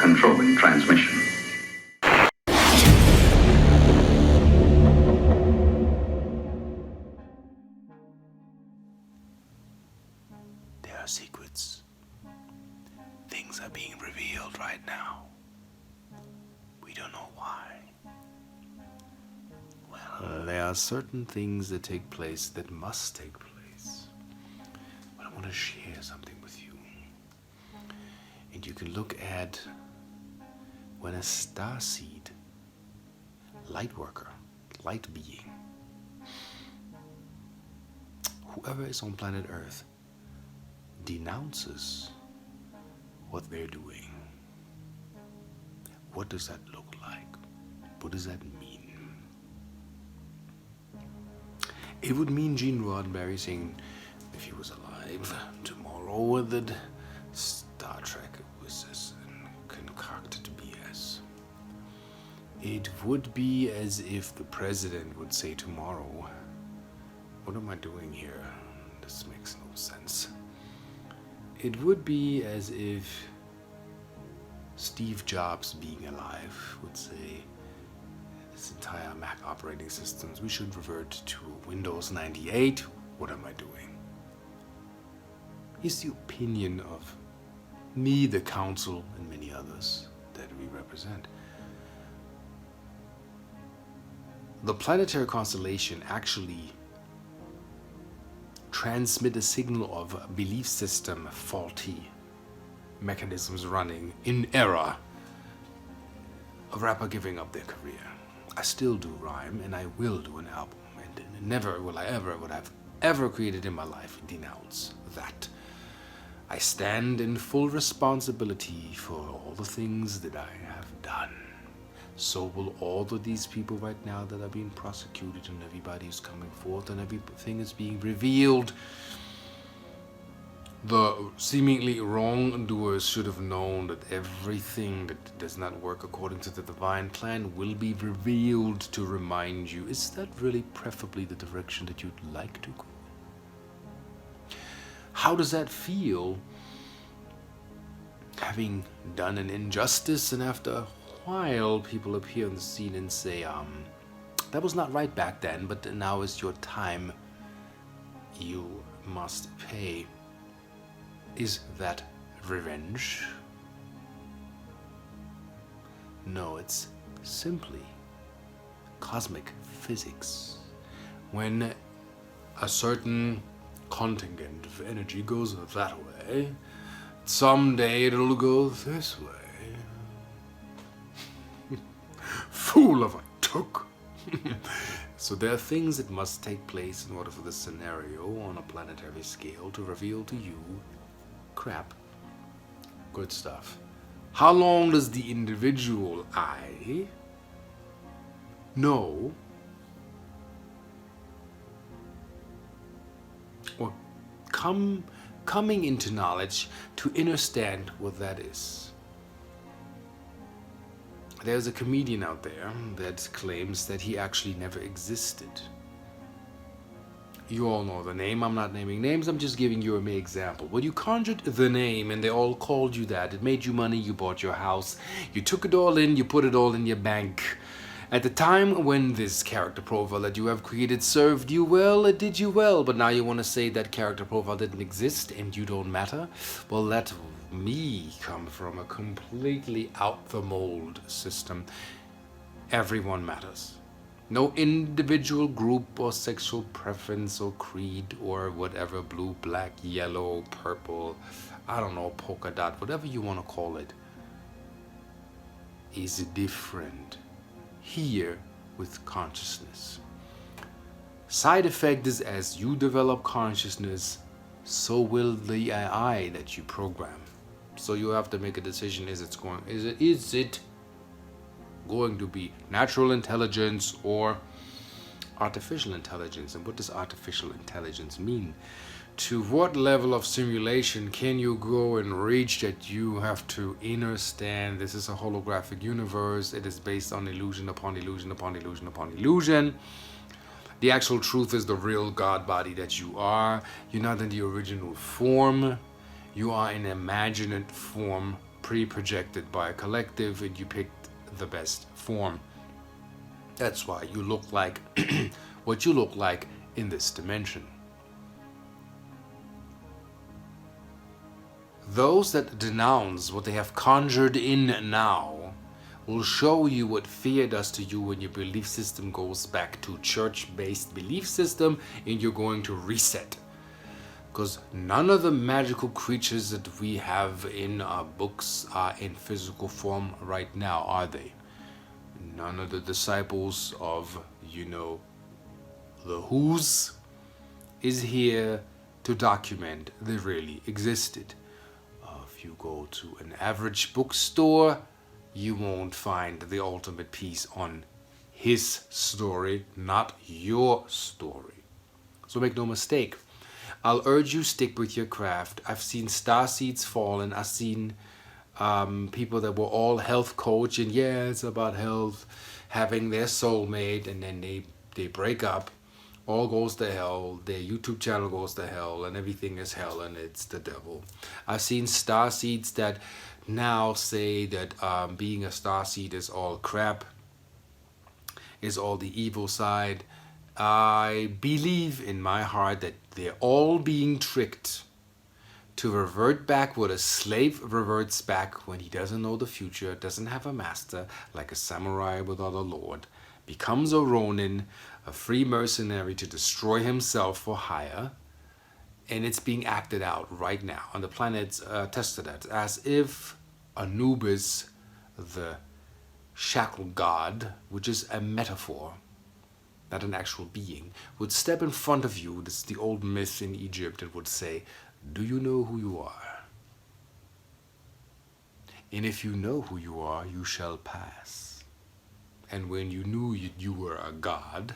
controlling transmission. There are secrets. Things are being revealed right now. We don't know why. Well, there are certain things that take place that must take place. But I want to share something with you. And you can look at when a starseed, light worker, light being, whoever is on planet Earth, denounces what they're doing. What does that look like? What does that mean? It would mean Gene Roddenberry saying, if he was alive tomorrow, that Star Trek was just concocted BS. It would be as if the president would say tomorrow, what am I doing here? This makes no sense. It would be as if Steve Jobs, being alive, would say, this entire Mac operating systems, we should revert to Windows 98. What am I doing? It's the opinion of me, the council, and many others that we represent. The planetary constellation actually transmit a signal of belief system faulty mechanisms running in error. A rapper giving up their career. I still do rhyme and I will do an album, and never will I ever what I've ever created in my life denounce that. I stand in full responsibility for all the things that I have done. So will all of these people right now that are being prosecuted, and everybody is coming forth and everything is being revealed. The seemingly wrongdoers should have known that everything that does not work according to the divine plan will be revealed to remind you, is that really preferably the direction that you'd like to go? How does that feel, having done an injustice, and after a while people appear on the scene and say, that was not right back then, but now is your time, you must pay. Is that revenge? No, it's simply cosmic physics. When a certain contingent of energy goes that way, someday it'll go this way. Fool of a took. So there are things that must take place in order for this scenario on a planetary scale to reveal to you crap. Good stuff. How long does the individual I know or coming into knowledge to understand what that is? There's a comedian out there that claims that he actually never existed. You all know the name. I'm not naming names. I'm just giving you an example. When you conjured the name and they all called you that, it made you money, you bought your house, you took it all in, you put it all in your bank. At the time when this character profile that you have created served you well, it did you well, but now you want to say that character profile didn't exist and you don't matter? Well, let me come from a completely out the mold system. Everyone matters. No individual group or sexual preference or creed or whatever, blue, black, yellow, purple, I don't know, polka dot, whatever you want to call it, is different here with consciousness. Side effect is as you develop consciousness, so will the AI that you program. So you have to make a decision, is it going to be natural intelligence or artificial intelligence? And what does artificial intelligence mean? To what level of simulation can you go and reach that you have to understand this is a holographic universe? It is based on illusion upon illusion upon illusion upon illusion. The actual truth is the real God body that you are. You're not in the original form. You are an imaginate form pre-projected by a collective, and you picked the best form. That's why you look like what you look like in this dimension. Those that denounce what they have conjured in now will show you what fear does to you when your belief system goes back to church-based belief system and you're going to reset. Because none of the magical creatures that we have in our books are in physical form right now, are they? None of the disciples of, the Who's is here to document they really existed. If you go to an average bookstore, you won't find the ultimate piece on his story, not your story. So make no mistake. I'll urge you, stick with your craft. I've seen star seeds fall, and I've seen people that were all health coach, and yeah, it's about health, having their soulmate, and then they break up. All goes to hell, their YouTube channel goes to hell, and everything is hell, and it's the devil. I've seen star seeds that now say that being a star seed is all crap, is all the evil side. I believe in my heart that they're all being tricked to revert back what a slave reverts back when he doesn't know the future, doesn't have a master, like a samurai without a lord, becomes a ronin, a free mercenary to destroy himself for hire, and it's being acted out right now. And the planets tested that as if Anubis, the shackle god, which is a metaphor, not an actual being, would step in front of you, this is the old myth in Egypt, and would say, "Do you know who you are? And if you know who you are, you shall pass." And when you knew you were a god,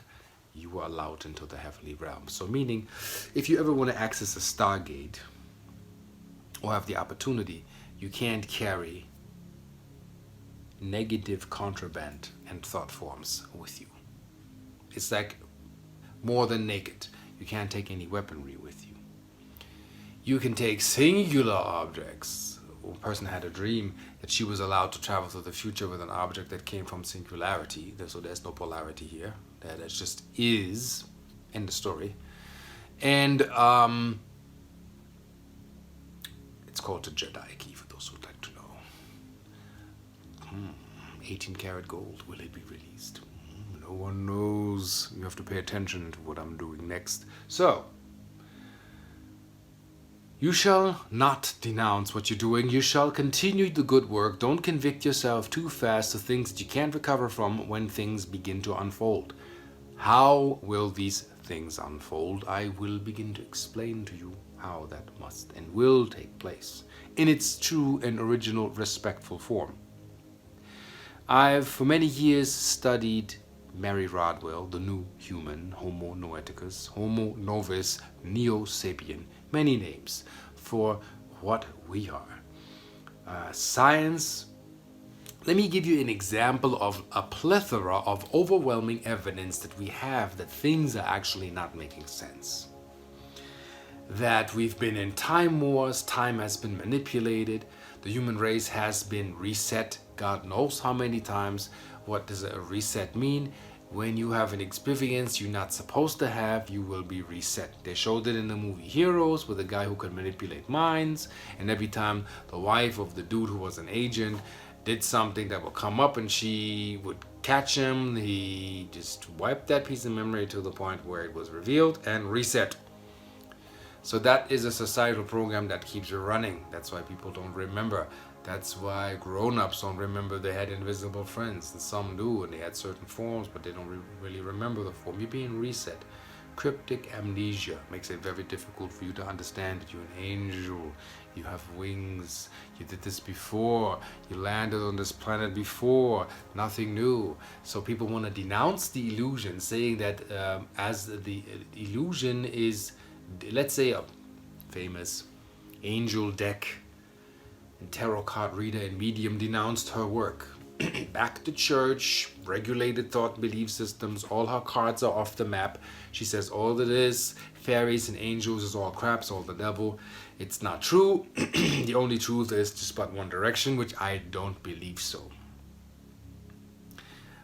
you were allowed into the heavenly realm. So meaning, if you ever want to access a Stargate, or have the opportunity, you can't carry negative contraband and thought forms with you. It's like more than naked. You can't take any weaponry with you. You can take singular objects. A person had a dream that she was allowed to travel to the future with an object that came from singularity. So there's no polarity here. That just is. End of story. And it's called the Jedi key for those who would like to know. 18 karat gold. Will it be released? No one knows. You have to pay attention to what I'm doing next. So, you shall not denounce what you're doing. You shall continue the good work. Don't convict yourself too fast to things that you can't recover from when things begin to unfold. How will these things unfold? I will begin to explain to you how that must and will take place in its true and original respectful form. I've for many years studied Mary Rodwell, the new human, Homo noeticus, Homo novus, Neo sapien, many names for what we are. Science, let me give you an example of a plethora of overwhelming evidence that we have that things are actually not making sense. That we've been in time wars, time has been manipulated, the human race has been reset, God knows how many times. What does a reset mean? When you have an experience you're not supposed to have, you will be reset. They showed it in the movie Heroes with a guy who could manipulate minds, and every time the wife of the dude who was an agent did something that would come up and she would catch him, he just wiped that piece of memory to the point where it was revealed and reset. So that is a societal program that keeps running. That's why people don't remember. That's why grown-ups don't remember they had invisible friends, and some do, and they had certain forms, but they don't really remember the form. You're being reset. Cryptic amnesia makes it very difficult for you to understand that you're an angel, you have wings, you did this before, you landed on this planet before, nothing new. So people want to denounce the illusion, saying that as the illusion is, let's say a famous angel deck and tarot card reader and medium denounced her work. back to church, regulated thought belief systems, all her cards are off the map. She says all that is fairies and angels is all crap, it's all the devil. It's not true. The only truth is just but one direction, which I don't believe so.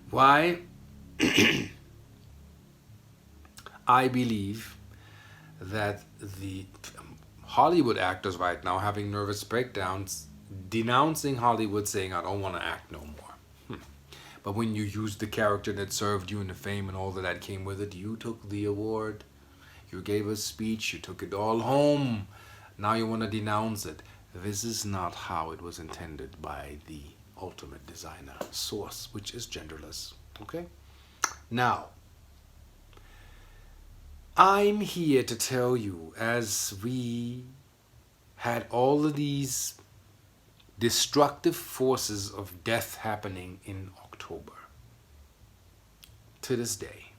Why? I believe that the Hollywood actors right now having nervous breakdowns, denouncing Hollywood, saying I don't want to act no more. But when you used the character that served you and the fame and all that came with it, you took the award, you gave a speech, you took it all home. Now you want to denounce it. This is not how it was intended by the ultimate designer source, which is genderless. Okay? Now, I'm here to tell you, as we had all of these destructive forces of death happening in October, to this day,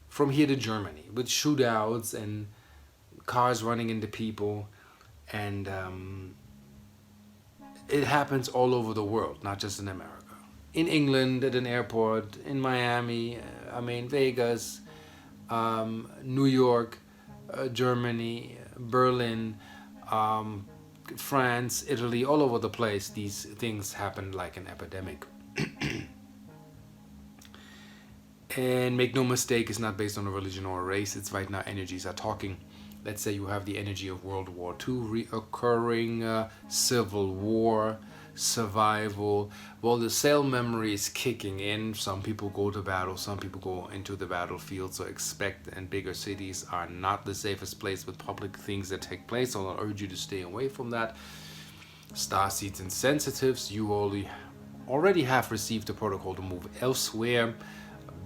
from here to Germany, with shootouts and cars running into people, and it happens all over the world, not just in America. In England, at an airport, in Miami, Vegas, New York, Germany, Berlin, France, Italy, all over the place, these things happen like an epidemic. And make no mistake, it's not based on a religion or a race. It's right now energies are talking. Let's say you have the energy of World War II reoccurring, civil war, survival. Well, the cell memory is kicking in. Some people go to battle, some people go into the battlefield. So expect, and bigger cities are not the safest place with public things that take place. So I'll urge you to stay away from that. Starseeds and sensitives, you already have received the protocol to move elsewhere,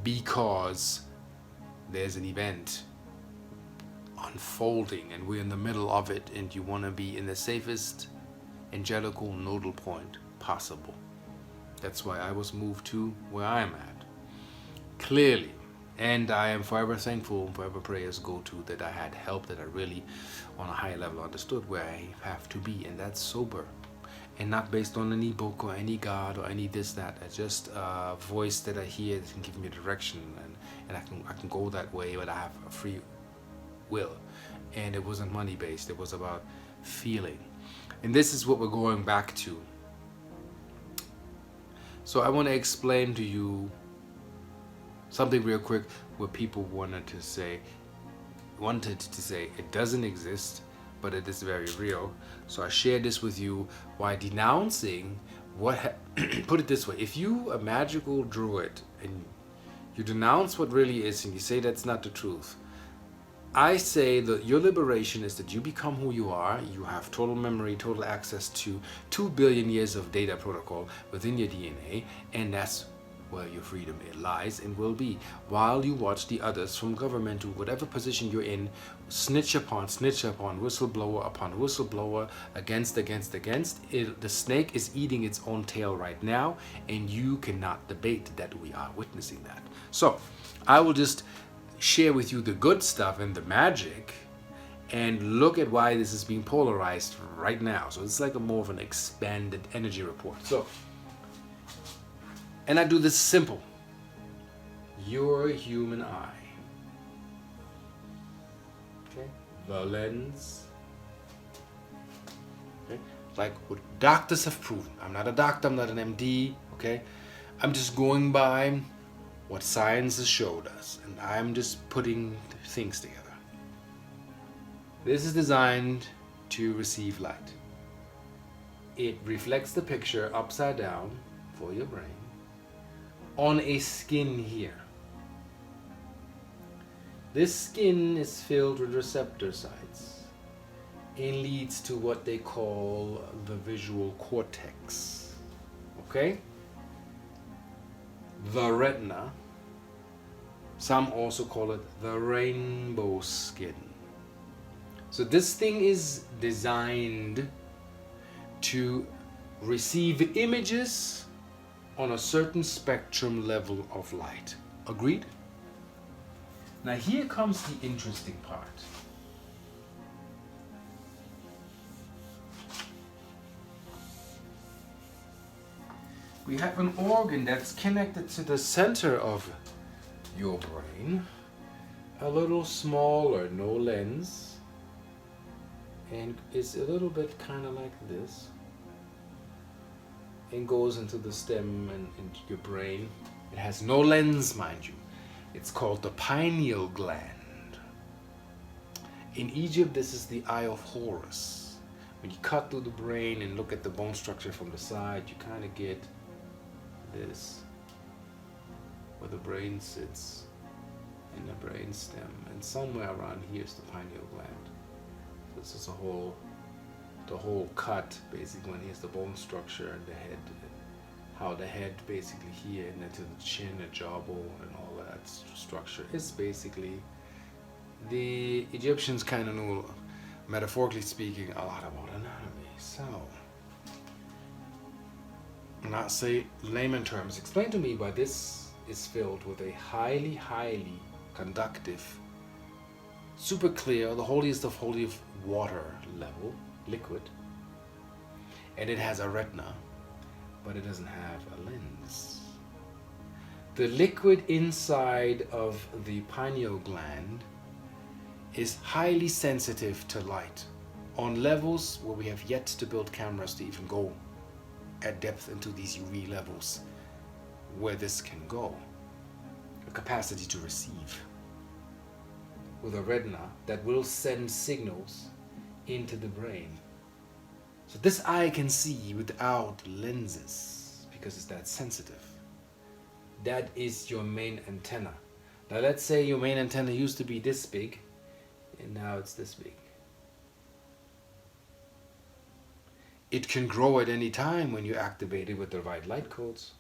because there's an event unfolding and we're in the middle of it, and you want to be in the safest angelical nodal point possible. That's why I was moved to where I am at, clearly. And I am forever thankful, forever prayers go to that I had help, that I really on a high level understood where I have to be, and that's sober and not based on any book or any God or any this, that. It's just a voice that I hear that can give me a direction, and I can go that way, but I have a free will. And it wasn't money based, it was about feeling. And this is what we're going back to. So I want to explain to you something real quick where people wanted to say it doesn't exist, but it is very real. So I share this with you, why denouncing put it this way, if you a magical druid and you denounce what really is and you say that's not the truth, I say that your liberation is that you become who you are. You have total memory, total access to 2 billion years of data protocol within your DNA, and that's where your freedom lies and will be. While you watch the others from government to whatever position you're in, snitch upon whistleblower upon whistleblower, against, the snake is eating its own tail right now, and you cannot debate that we are witnessing that. So I will just share with you the good stuff and the magic, and look at why this is being polarized right now. So it's like a more of an expanded energy report. So, and I do this simple. Your human eye. Okay? The lens. Okay? Like what doctors have proven. I'm not a doctor, I'm not an MD, okay? I'm just going by what science has showed us, and I'm just putting things together. This is designed to receive light. It reflects the picture upside down for your brain on a skin here. This skin is filled with receptor sites and leads to what they call the visual cortex. Okay? The retina. Some also call it the rainbow skin. So this thing is designed to receive images on a certain spectrum level of light. Agreed? Now here comes the interesting part. We have an organ that's connected to the center of your brain. A little smaller, no lens. And it's a little bit kind of like this. And goes into the stem and into your brain. It has no lens, mind you. It's called the pineal gland. In Egypt, this is the eye of Horus. When you cut through the brain and look at the bone structure from the side, you kind of get this, where the brain sits in the brain stem. And somewhere around here is the pineal gland. So this is the whole cut, basically, when here's the bone structure and the head, how the head basically here and then to the chin and jawbone and all that structure is basically, the Egyptians kind of knew, metaphorically speaking, a lot about anatomy. So, not say layman terms, explain to me why this is filled with a highly, highly conductive, super clear, the holiest of holy of water level, liquid, and it has a retina, but it doesn't have a lens. The liquid inside of the pineal gland is highly sensitive to light on levels where we have yet to build cameras to even go at depth into these UV levels where this can go. A capacity to receive with a retina that will send signals into the brain. So this eye can see without lenses because it's that sensitive. That is your main antenna. Now let's say your main antenna used to be this big and now it's this big. It can grow at any time when you activate it with the right light codes.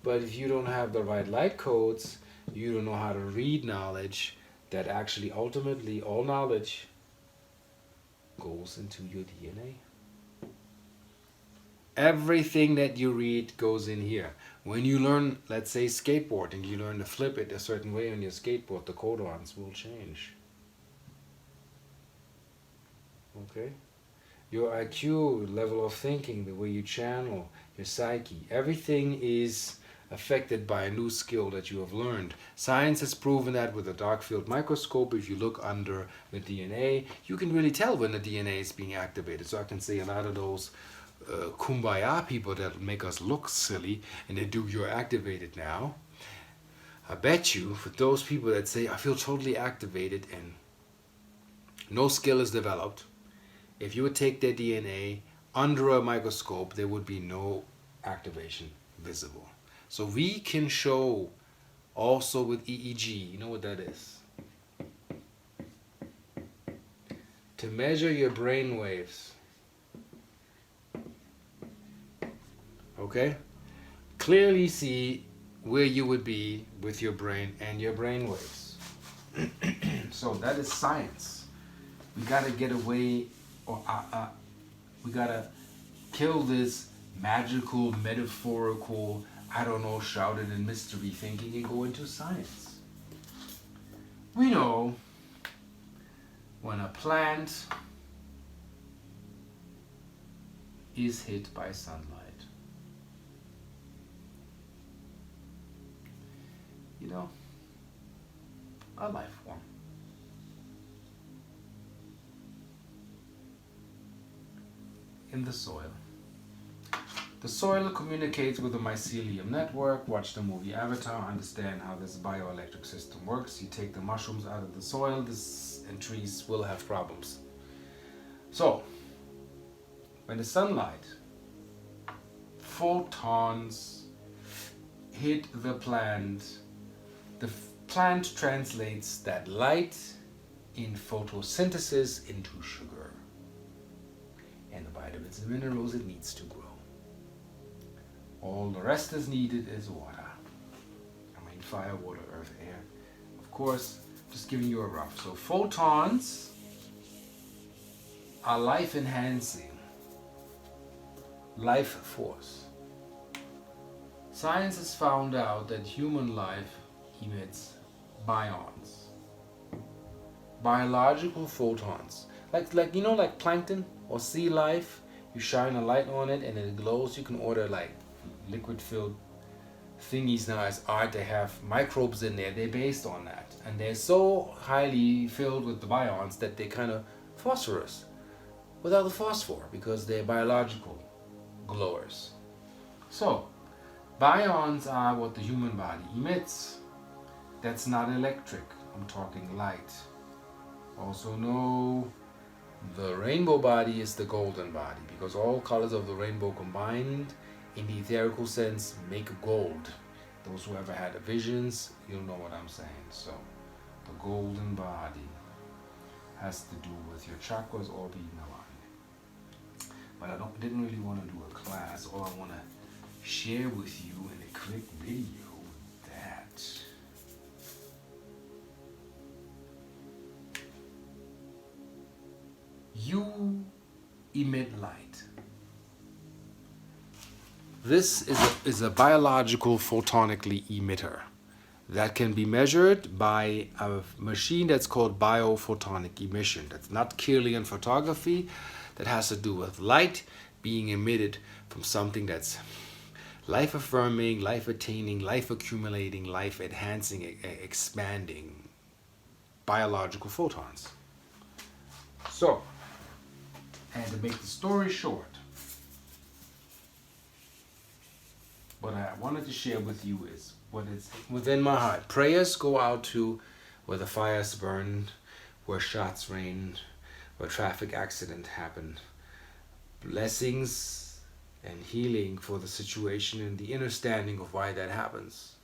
But if you don't have the right light codes, you don't know how to read knowledge, that actually ultimately all knowledge goes into your DNA. Everything that you read goes in here. When you learn, let's say, skateboarding, you learn to flip it a certain way on your skateboard, the codons will change. Okay? Your IQ, level of thinking, the way you channel, your psyche, everything is affected by a new skill that you have learned. Science has proven that with a dark field microscope, if you look under the DNA, you can really tell when the DNA is being activated. So I can say a lot of those kumbaya people that make us look silly and they do you're activated now. I bet you for those people that say I feel totally activated and no skill is developed, if you would take their DNA under a microscope, there would be no activation visible. So we can show also with EEG, you know what that is? To measure your brain waves. Okay? Clearly see where you would be with your brain and your brain waves. So that is science. We gotta get away, or we gotta kill this magical, metaphorical, I don't know, shrouded in mystery thinking and go into science. We know when a plant is hit by sunlight, you know, a life form, in the soil. The soil communicates with the mycelium network. Watch the movie Avatar, understand how this bioelectric system works. You take the mushrooms out of the soil, and trees will have problems. So, when the sunlight, photons hit the plant translates that light in photosynthesis into sugar and the vitamins and minerals it needs to grow. All the rest is needed is water. I mean fire, water, earth, air. Of course, just giving you a rough. So photons are life enhancing, life force. Science has found out that human life emits bions, biological photons. Like you know, like plankton or sea life, you shine a light on it and it glows. You can order like liquid-filled thingies now as art. They have microbes in there. They're based on that, and they're so highly filled with the bions that they kind of phosphorus without the phosphor because they're biological glowers. So bions are what the human body emits. That's not electric. I'm talking light. Also know the rainbow body is the golden body because all colors of the rainbow combined in the etherical sense make gold. Those who ever had visions, you'll know what I'm saying. So the golden body has to do with your chakras all being aligned. But I didn't really want to do a class. All I want to share with you in a quick video that you emit light. This is a biological photonically emitter that can be measured by a machine that's called biophotonic emission. That's not Kirlian photography. That has to do with light being emitted from something that's life affirming, life attaining, life accumulating, life enhancing, expanding biological photons. So, and to make the story short, what I wanted to share with you is what is within my heart. Prayers go out to where the fires burned, where shots rained, where traffic accident happened. Blessings and healing for the situation and the understanding of why that happens.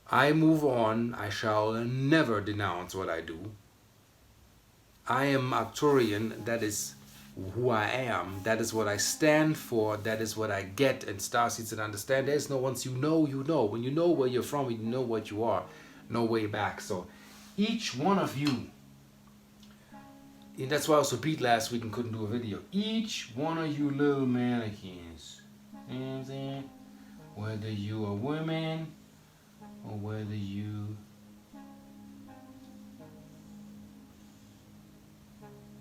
I move on. I shall never denounce what I do. I am Arcturian. That is who I am. That is what I stand for. That is what I get. And starseeds that understand. There's no once you know, you know. When you know where you're from, you know what you are. No way back. So each one of you, and that's why I was so beat last week and couldn't do a video. Each one of you little mannequins, you know what I'm saying? Whether you are women or whether you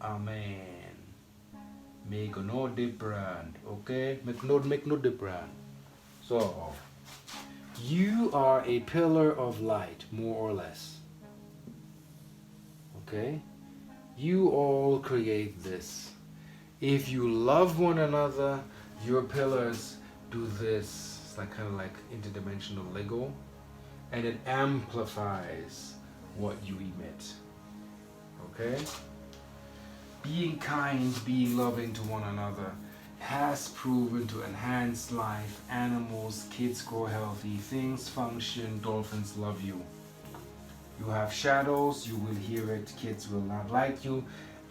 are man, make no difference, okay? Make no difference. So you are a pillar of light, more or less. Okay? You all create this. If you love one another, your pillars do this. It's like kind of like interdimensional Lego, and it amplifies what you emit. Okay? Being kind, being loving to one another has proven to enhance life. Animals, kids grow healthy, things function, dolphins love you. You have shadows, you will hear it, kids will not like you.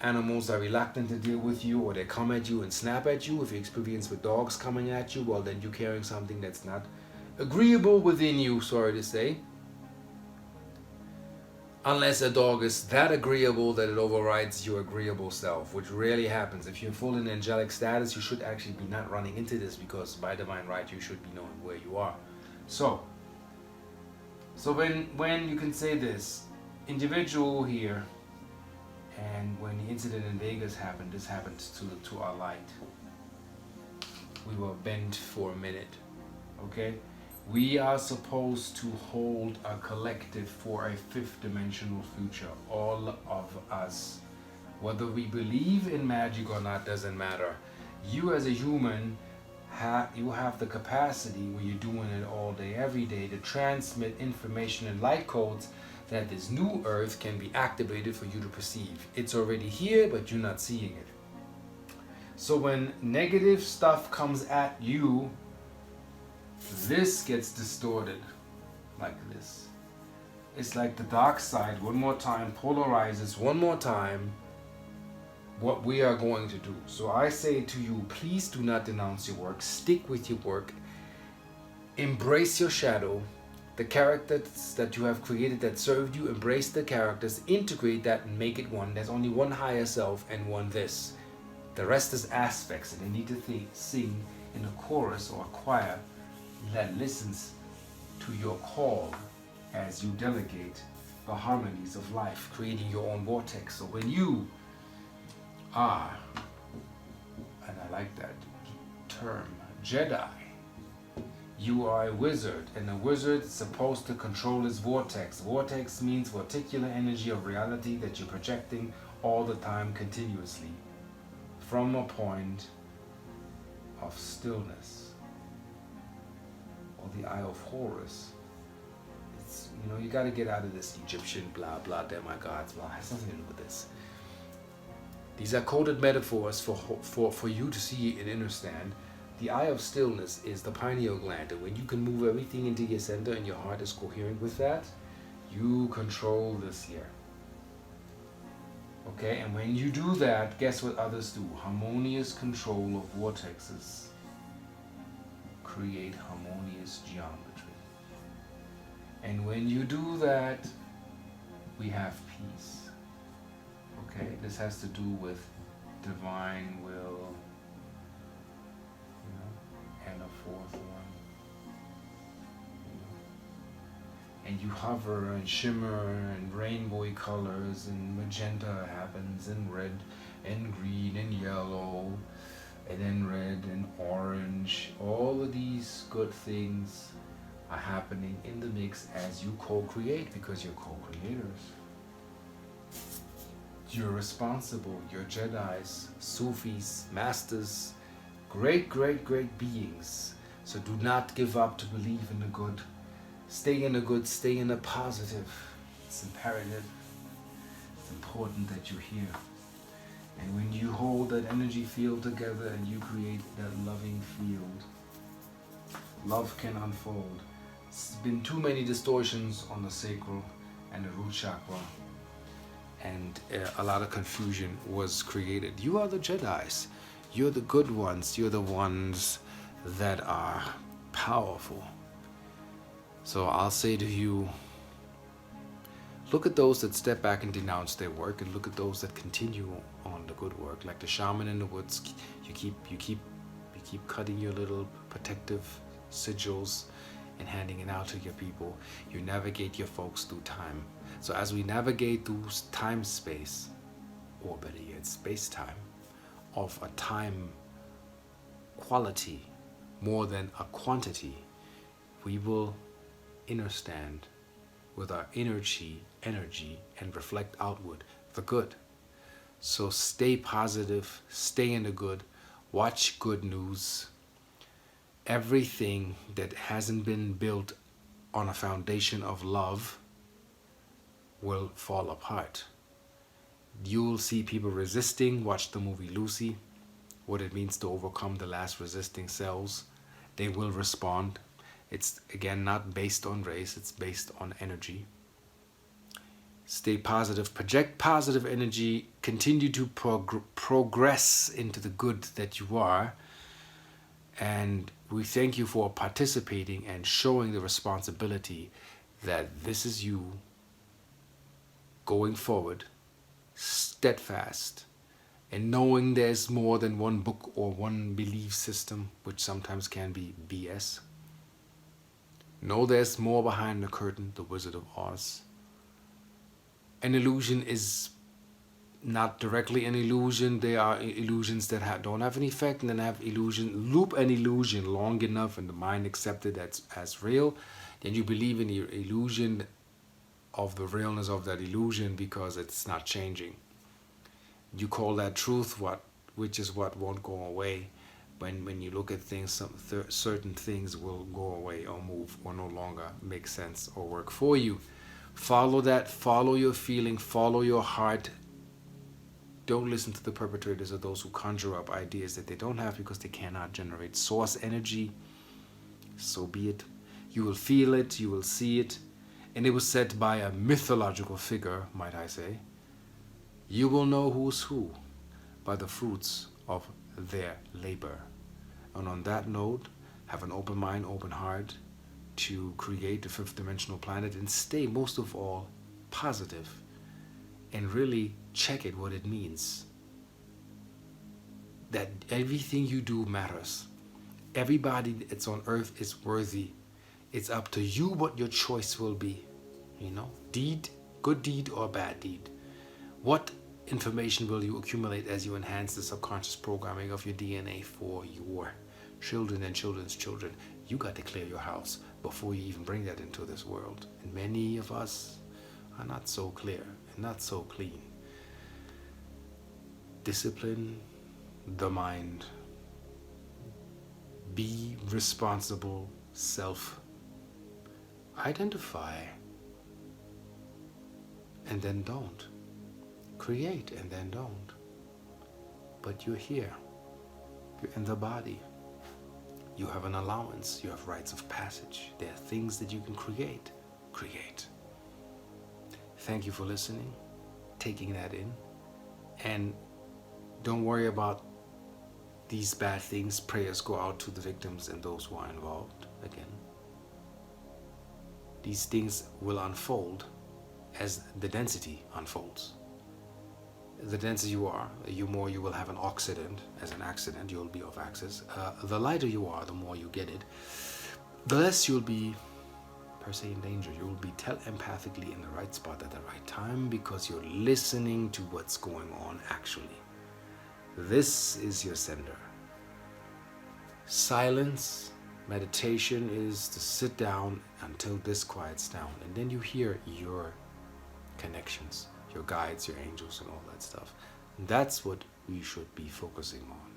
Animals are reluctant to deal with you, or they come at you and snap at you. If you experience with dogs coming at you, well then you're carrying something that's not agreeable within you, sorry to say. Unless a dog is that agreeable that it overrides your agreeable self, which rarely happens. If you're full in angelic status, you should actually be not running into this, because by divine right you should be knowing where you are. So when you can say this, individual here, and when the incident in Vegas happened, this happened to our light. We were bent for a minute, okay? We are supposed to hold a collective for a fifth dimensional future, all of us. Whether we believe in magic or not doesn't matter. You as a human, you have the capacity, when you're doing it all day, every day, to transmit information and light codes that this new earth can be activated for you to perceive. It's already here, but you're not seeing it. So when negative stuff comes at you, this gets distorted like this. It's like the dark side, one more time, polarizes one more time what we are going to do. So I say to you, please do not denounce your work. Stick with your work. Embrace your shadow. The characters that you have created that served you, embrace the characters, integrate that and make it one. There's only one higher self and one this. The rest is aspects, and they need to sing in a chorus or a choir that listens to your call as you delegate the harmonies of life, creating your own vortex. So when you are, and I like that term, Jedi, You are a wizard, and a wizard is supposed to control his vortex. Vortex means vorticular energy of reality that you're projecting all the time continuously from a point of stillness, or the Eye of Horus. It's, you got to get out of this Egyptian blah blah demigods blah. It has nothing to do with this. These are coded metaphors for you to see and understand. The eye of stillness is the pineal gland, and when you can move everything into your center and your heart is coherent with that, you control this here. Okay, and when you do that, guess what others do? Harmonious control of vortexes create harmonious geometry. And when you do that, we have peace. Okay, this has to do with divine will, and a fourth one. And you hover and shimmer and rainbowy colors, and magenta happens, and red and green and yellow, and then red and orange. All of these good things are happening in the mix as you co-create, because you're co-creators. You're responsible. You're Jedis, Sufis, masters, great beings. So do not give up to believe in the good. Stay in the good, stay in the positive. It's imperative. It's important that you're here. And when you hold that energy field together and you create that loving field, love can unfold. There's been too many distortions on the sacral and the root chakra, and a lot of confusion was created. You are the Jedis. You're the good ones. You're the ones that are powerful. So I'll say to you, look at those that step back and denounce their work, and look at those that continue on the good work. Like the shaman in the woods, you keep cutting your little protective sigils and handing it out to your people. You navigate your folks through time. So as we navigate through time-space, or better yet, space-time, of a time quality more than a quantity, we will understand with our energy and reflect outward the good. So stay positive, stay in the good, watch good news. Everything that hasn't been built on a foundation of love will fall apart. You'll see people resisting. Watch the movie Lucy, what it means to overcome the last resisting cells. They will respond. It's again not based on race, it's based on energy. Stay positive, project positive energy, continue to progress into the good that you are. And we thank you for participating and showing the responsibility that this is you going forward, steadfast, and knowing there's more than one book or one belief system, which sometimes can be BS. Know there's more behind the curtain, the Wizard of Oz. An illusion is not directly an illusion. There are illusions that don't have an effect, and then have illusion. Loop an illusion long enough and the mind accepts it as real, then you believe in the illusion of the realness of that illusion because it's not changing. You call that truth, which is what won't go away. When you look at things, certain things will go away or move or no longer make sense or work for you. Follow that, follow your feeling, follow your heart. Don't listen to the perpetrators or those who conjure up ideas that they don't have because they cannot generate source energy. So be it. You will feel it, you will see it. And it was said by a mythological figure, might I say. You will know who's who by the fruits of their labor. And on that note, have an open mind, open heart to create the fifth dimensional planet, and stay most of all positive and really check it what it means. That everything you do matters. Everybody that's on earth is worthy. It's up to you what your choice will be. Deed, good deed or bad deed. What information will you accumulate as you enhance the subconscious programming of your DNA for your children and children's children. You got to clear your house before you even bring that into this world. And many of us are not so clear and not so clean. Discipline the mind. Be responsible self. Identify and then don't. Create and then don't. But you're here. You're in the body. You have an allowance. You have rites of passage. There are things that you can create. Create. Thank you for listening, taking that in. And don't worry about these bad things. Prayers go out to the victims and those who are involved. Again, these things will unfold as the density unfolds. The denser you are, the more you will have an accident. As an accident, you'll be off axis. The lighter you are, the more you get it. The less you'll be, per se, in danger. You'll be telepathically in the right spot at the right time because you're listening to what's going on actually. This is your sender. Silence, meditation is to sit down until this quiets down. And then you hear your connections, your guides, your angels, and all that stuff. That's what we should be focusing on.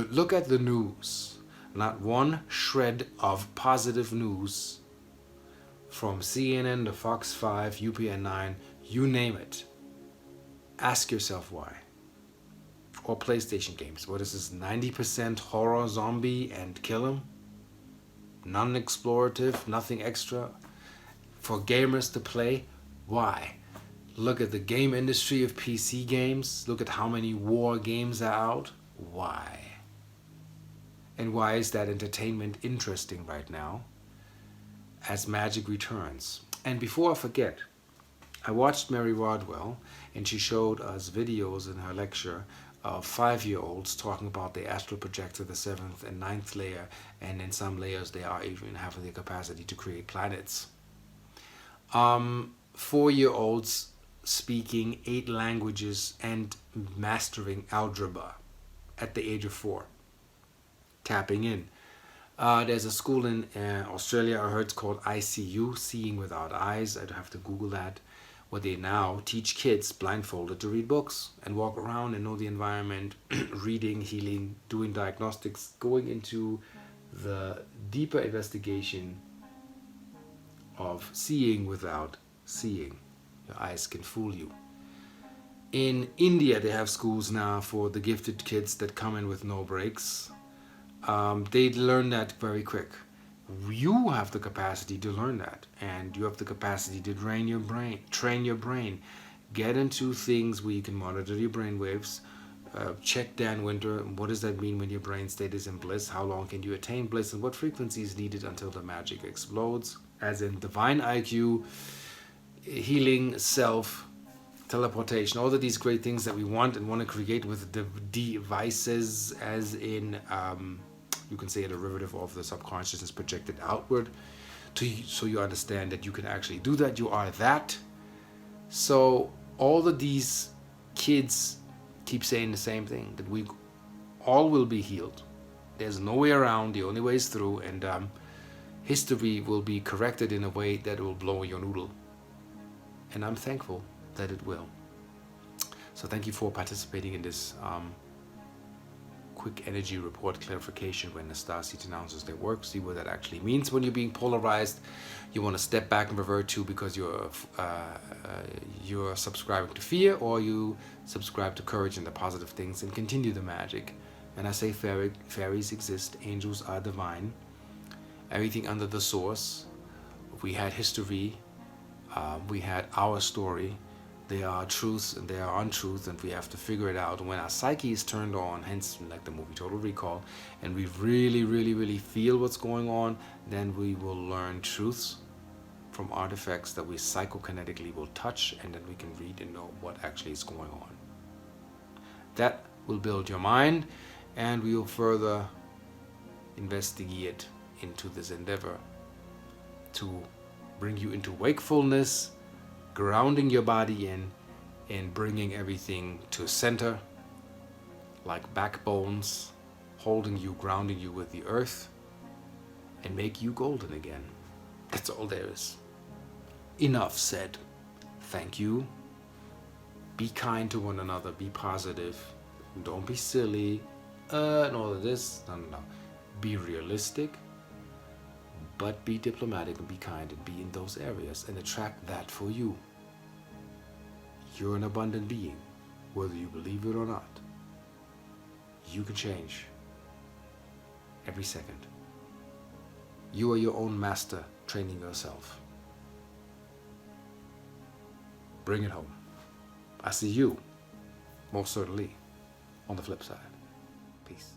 Look at the news. Not one shred of positive news from CNN to Fox 5, UPN 9, you name it. Ask yourself why. Or PlayStation games. What is this, 90% horror, zombie, and kill 'em? Non-explorative, nothing extra. For gamers to play, why? Look at the game industry of PC games. Look at how many war games are out. Why? And why is that entertainment interesting right now as magic returns? And before I forget, I watched Mary Rodwell and she showed us videos in her lecture of 5-year-olds talking about the astral projector, the 7th and 9th layer, and in some layers they are even having the capacity to create planets. 4-year-olds speaking 8 languages and mastering algebra at the age of 4. Tapping in. There's a school in Australia, I heard it's called ICU, Seeing Without Eyes. I'd have to Google that, where they now teach kids blindfolded to read books and walk around and know the environment, reading, healing, doing diagnostics, going into the deeper investigation of seeing without seeing. Your eyes can fool you. In India, they have schools now for the gifted kids that come in with no breaks. They learn that very quick. You have the capacity to learn that, and you have the capacity to train your brain, get into things where you can monitor your brain waves, check Dan Winter, what does that mean when your brain state is in bliss, how long can you attain bliss, and what frequency is needed until the magic explodes, as in divine IQ, healing, self, teleportation, all of these great things that we want and want to create with the devices, as in you can say a derivative of the subconsciousness projected outward, so you understand that you can actually do that. You are that. So all of these kids keep saying the same thing, that we all will be healed. There's no way around. The only way is through, and history will be corrected in a way that will blow your noodle. And I'm thankful that it will. So thank you for participating in this quick energy report clarification when the starseed announces their work. See what that actually means when you're being polarized. You want to step back and revert to because you're subscribing to fear, or you subscribe to courage and the positive things and continue the magic. And I say fairies exist, angels are divine, everything under the source. We had history, we had our story. There are truths and there are untruths, and we have to figure it out. When our psyche is turned on, hence like the movie Total Recall, and we really feel what's going on, then we will learn truths from artifacts that we psychokinetically will touch, and then we can read and know what actually is going on. That will build your mind, and we will further investigate into this endeavor to bring you into wakefulness, grounding your body in, and bringing everything to center, like backbones, holding you, grounding you with the earth, and make you golden again. That's all there is. Enough said. Thank you. Be kind to one another. Be positive. Don't be silly. And all of this. No. Be realistic. But be diplomatic and be kind and be in those areas and attract that for you. You're an abundant being, whether you believe it or not. You can change every second. You are your own master training yourself. Bring it home. I see you, most certainly, on the flip side. Peace.